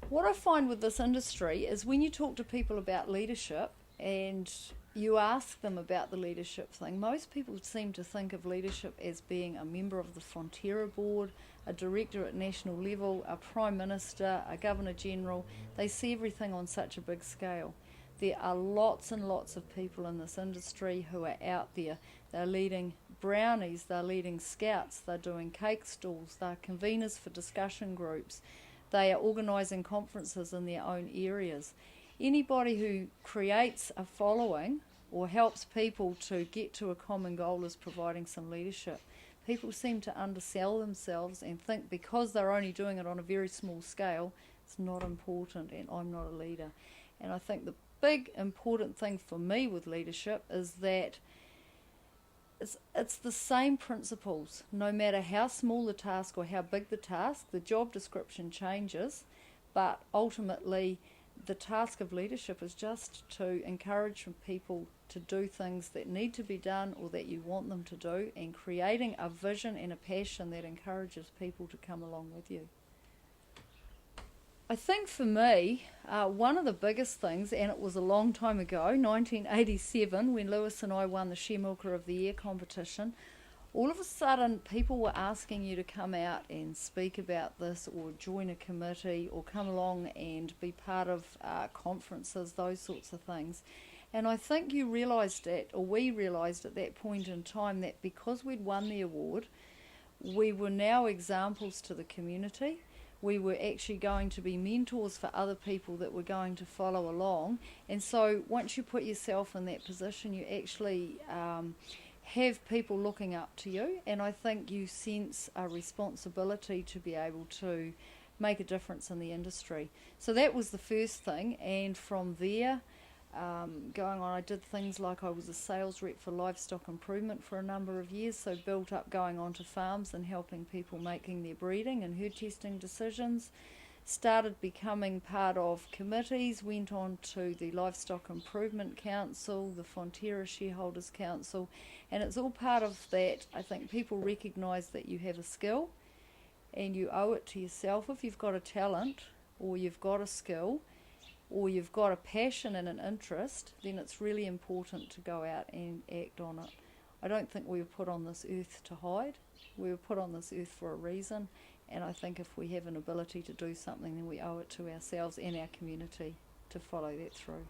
What I find with this industry is when you talk to people about leadership and you ask them about the leadership thing, most people seem to think of leadership as being a member of the Fonterra board, a director at national level, a prime minister, a governor general. They see everything on such a big scale. There are lots and lots of people in this industry who are out there. They're leading brownies, they're leading scouts, they're doing cake stalls, they're conveners for discussion groups. They are organising conferences in their own areas. Anybody who creates a following or helps people to get to a common goal is providing some leadership. People seem to undersell themselves and think because they're only doing it on a very small scale, it's not important and I'm not a leader. And I think the big important thing for me with leadership is that it's the same principles, no matter how small the task or how big the task. The job description changes, but ultimately the task of leadership is just to encourage people to do things that need to be done or that you want them to do, and creating a vision and a passion that encourages people to come along with you. I think for me, one of the biggest things, and it was a long time ago, 1987, when Lewis and I won the Share Milker of the Year competition, all of a sudden people were asking you to come out and speak about this or join a committee or come along and be part of conferences, those sorts of things. And I think you realised that, or we realised at that point in time, that because we'd won the award, we were now examples to the community. We were actually going to be mentors for other people that were going to follow along. And so once you put yourself in that position, you actually have people looking up to you, and I think you sense a responsibility to be able to make a difference in the industry. So that was the first thing, and from there going on, I did things like I was a sales rep for livestock improvement for a number of years, so built up going onto farms and helping people making their breeding and herd testing decisions. Started becoming part of committees, went on to the Livestock Improvement Council, the Fonterra Shareholders Council, and it's all part of that. I think people recognise that you have a skill and you owe it to yourself. If you've got a talent or you've got a skill or you've got a passion and an interest, then it's really important to go out and act on it. I don't think we were put on this earth to hide. We were put on this earth for a reason, and I think if we have an ability to do something, then we owe it to ourselves and our community to follow that through.